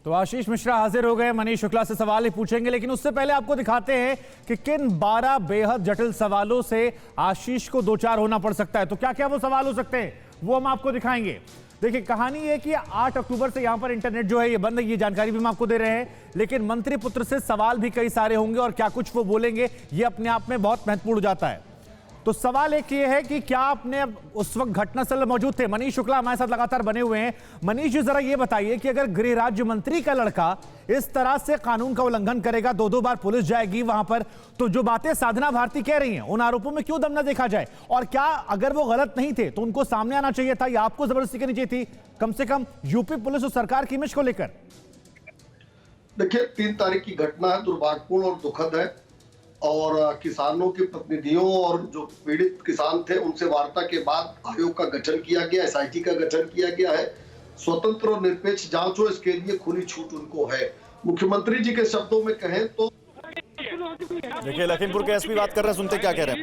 तो आशीष मिश्रा हाजिर हो गए, मनीष शुक्ला से सवाल ही पूछेंगे, लेकिन उससे पहले आपको दिखाते हैं कि किन 12 बेहद जटिल सवालों से आशीष को दो चार होना पड़ सकता है। तो क्या क्या वो सवाल हो सकते हैं वो हम आपको दिखाएंगे। देखिए, कहानी है कि 8 अक्टूबर से यहां पर इंटरनेट जो है ये बंद है, ये जानकारी भी हम आपको दे रहे हैं, लेकिन मंत्री पुत्र से सवाल भी कई सारे होंगे और क्या कुछ वो बोलेंगे ये अपने आप में बहुत महत्वपूर्ण हो जाता है। तो सवाल एक ये है कि क्या आपने उस वक्त घटनास्थल में मौजूद थे? मनीष शुक्ला हमारे साथ लगातार बने हुए हैं। मनीष जी, जरा ये बताइए कि अगर गृह राज्य मंत्री का लड़का इस तरह से कानून का उल्लंघन करेगा, 2-2 बार पुलिस जाएगी वहां पर, तो जो बातें साधना भारती कह रही हैं उन आरोपों में क्यों दम न देखा जाए? और क्या अगर वो गलत नहीं थे तो उनको सामने आना चाहिए था या आपको जबरदस्ती करनी चाहिए थी, कम से कम यूपी पुलिस और सरकार की इमेज को लेकर? देखिए, 3 तारीख की घटना है, दुर्भाग्यपूर्ण और दुखद है। और किसानों के प्रतिनिधियों और जो पीड़ित किसान थे उनसे वार्ता के बाद आयोग का गठन किया गया, एसआईटी का गठन किया गया है। स्वतंत्र और निरपेक्ष जांच हो, इसके लिए खुली छूट उनको है। मुख्यमंत्री जी के शब्दों में कहें तो देखिए, लखीमपुर के एसपी बात कर रहे हैं, सुनते क्या कह रहे हैं।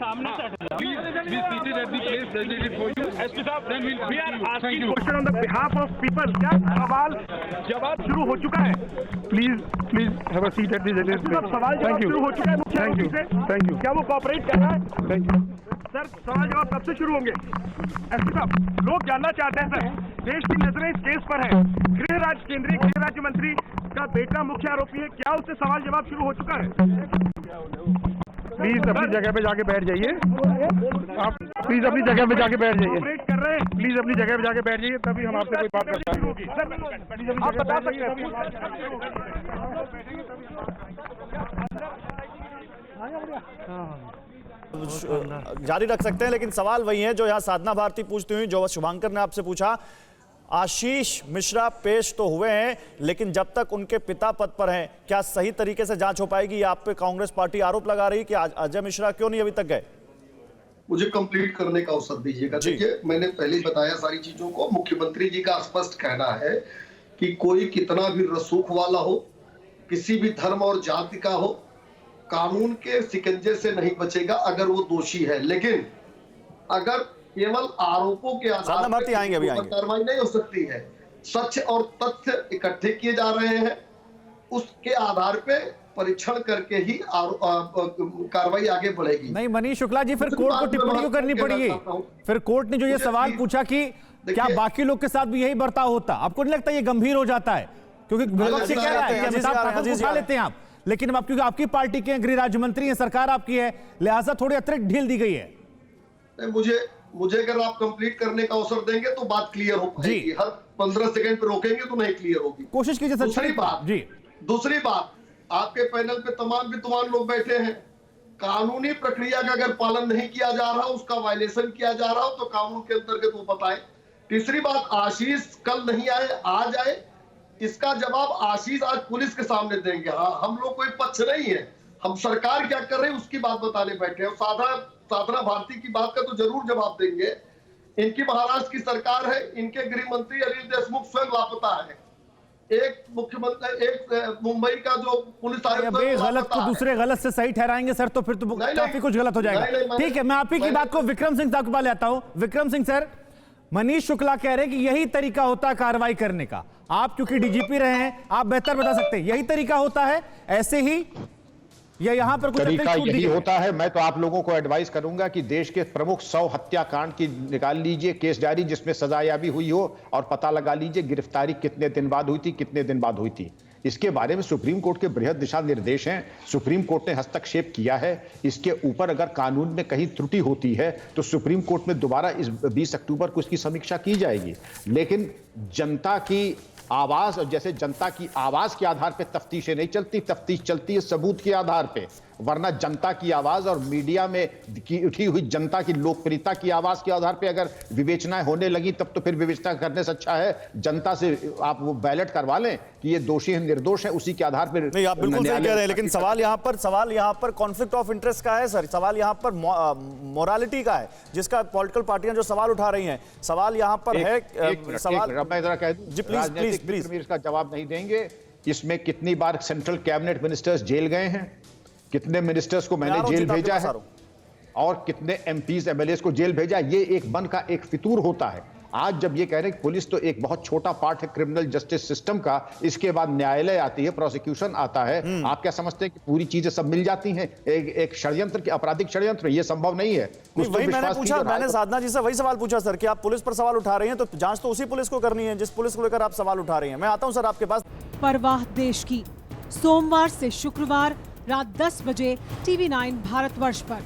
सवाल जवाब शुरू हो चुका है। Please have a seat at the सवाल जवाब शुरू हो चुका है। Thank you. क्या वो कोऑपरेट कर रहा है? Thank you sir. सवाल जवाब कब से शुरू होंगे? एसपी साहब, लोग जानना चाहते हैं सर, देश की नजरें इस केस पर है। केंद्रीय गृह राज्य मंत्री का बेटा मुख्य आरोपी है, क्या उससे सवाल जवाब शुरू हो चुका है? प्लीज अपनी जगह पे जाके बैठ जाइए। आप प्लीज अपनी जगह पे जाके बैठ जाइए। ऑपरेट कर रहे हैं, प्लीज अपनी जगह पे जाके बैठ जाइए, तभी हम आपसे कोई बात कर पाएंगे। जारी रख सकते हैं, लेकिन सवाल वही है जो यहाँ साधना भारती पूछती हुई, जो शुभांकर ने आपसे पूछा। आशीष मिश्रा पेश तो हुए हैं, लेकिन जब तक उनके पिता पद पर हैं, क्या सही तरीके से जांच हो पाएगी? आप पे कांग्रेस पार्टी आरोप लगा रही कि अजय मिश्रा क्यों नहीं अभी तक गए? मुझे कंप्लीट करने का अवसर दीजिएगा। देखिए, मैंने पहले ही बताया सारी चीजों को। मुख्यमंत्री जी का स्पष्ट कहना है कि कोई कितना भी रसूख वाला हो, किसी भी धर्म और जाति का हो, कानून के शिकंजे से नहीं बचेगा अगर वो दोषी है। लेकिन अगर केवल आरोपों के आधार पर कार्रवाई नहीं हो सकती है। सच और तथ्य इकट्ठे किए जा रहे हैं, उसके आधार पे परीक्षण करके ही कार्रवाई आगे बढ़ेगी। नहीं मनीष शुक्ला जी, फिर कोर्ट को टिप्पणी क्यों करनी पड़ी? फिर कोर्ट ने जो ये सवाल पूछा कि क्या बाकी लोग के साथ भी यही बर्ताव होता, आपको नहीं लगता ये गंभीर हो जाता है? क्योंकि विपक्ष कह रहा है कि अमिताभ ठाकुर उठा लेते हैं आप, लेकिन अब क्योंकि आपकी पार्टी के गृह राज्य मंत्री हैं, सरकार आपकी है, लिहाजा थोड़ी अतिरिक्त ढील दी गई है। मुझे अगर आप कंप्लीट करने का अवसर देंगे तो बात क्लियर हो पाएगी। हर 15 सेकंड पे रोकेंगे तो नहीं क्लियर होगी। कोशिश कीजिए। दूसरी बात, आपके पैनल पे तमाम विद्वान लोग बैठे हैं। कानूनी प्रक्रिया का अगर पालन नहीं किया जा रहा, उसका वायलेशन किया जा रहा हो तो कानून के अंतर्गत वो बताएं। तीसरी बात, आशीष कल नहीं आए, आज आए, इसका जवाब आशीष आज पुलिस के सामने देंगे। हाँ, हम लोग कोई पक्ष नहीं है, हम सरकार क्या कर रहे हैं उसकी बात बताने बैठे हैं। साधना भारती की बात का तो जरूर जवाब देंगे। इनकी महाराष्ट्र की सरकार है, इनके गृह मंत्री अनिल देशमुख स्वयं लापता है। एक मुख्यमंत्री, एक मुंबई का जो पुलिस आयुक्त, गलत को दूसरे गलत से सही ठहराएंगे सर, तो फिर तो काफी कुछ गलत हो जाएगा। ठीक है, मैं आप ही की बात को विक्रम सिंह साहब के पास लेता हूं। विक्रम सिंह सर, मनीष शुक्ला कह रहे हैं कि यही तरीका होता है कार्रवाई करने का। आप क्योंकि डीजीपी रहे हैं, आप बेहतर बता सकते हैं, यही तरीका होता है ऐसे ही, या यहाँ पर कुछ तरीका यही होता है? मैं तो आप लोगों को एडवाइस करूंगा कि देश के प्रमुख 100 हत्याकांड की निकाल लीजिए केस डायरी, जिसमें सजायाबी हुई हो, और पता लगा लीजिए गिरफ्तारी कितने दिन बाद हुई थी, कितने दिन बाद हुई थी। इसके बारे में सुप्रीम कोर्ट के बृहद दिशा निर्देश हैं, सुप्रीम कोर्ट ने हस्तक्षेप किया है। इसके ऊपर अगर कानून में कहीं त्रुटि होती है तो सुप्रीम कोर्ट में दोबारा इस 20 अक्टूबर को इसकी समीक्षा की जाएगी। लेकिन जनता की आवाज, और जैसे जनता की आवाज के आधार पे तफ्तीशें नहीं चलती, तफ्तीश चलती है सबूत के आधार पे। वरना जनता की आवाज और मीडिया में की उठी हुई जनता की लोकप्रियता की आवाज के आधार पे अगर विवेचनाएं होने लगी, तब तो फिर विवेचना करने से अच्छा है जनता से आप वो बैलेट करवा लें कि ये दोषी है, निर्दोष है, उसी के आधार पर। नहीं, आप बिल्कुल सही कह रहे हैं, लेकिन सवाल यहाँ पर कॉन्फ्लिक्ट ऑफ इंटरेस्ट का है सर। सवाल यहाँ पर मोरालिटी का है, जिसका पॉलिटिकल पार्टियां जो सवाल उठा रही हैं। सवाल यहाँ पर है सवाल, मैं जरा कह दूं, प्लीज इसका जवाब नहीं देंगे। इसमें कितनी बार सेंट्रल कैबिनेट मिनिस्टर्स जेल गए हैं, कितने मिनिस्टर्स को मैंने जेल भेजा है, और कितने एमपीज एमएलएस को जेल भेजा। ये एक मन का एक फितूर होता है। आज जब ये कह रहे हैं कि पुलिस तो एक बहुत छोटा पार्ट है क्रिमिनल जस्टिस सिस्टम का, इसके बाद न्यायालय आती है, प्रोसिक्यूशन आता है, आप क्या समझते हैं कि पूरी चीजें सब मिल जाती हैं? एक षड्यंत्र की आपराधिक षड्यंत्र, ये संभव नहीं है। कुछ तो वही मैंने विश्वास पूछा, कीजिए। मैंने साधना जी से वही सवाल पूछा सर कि आप पुलिस पर सवाल उठा रही हैं तो जांच तो उसी पुलिस को करनी है जिस पुलिस को लेकर आप सवाल उठा रही हैं। मैं आता हूं सर आपके पास। परवाह देश की, सोमवार से शुक्रवार रात 10 बजे TV9 भारतवर्ष पर।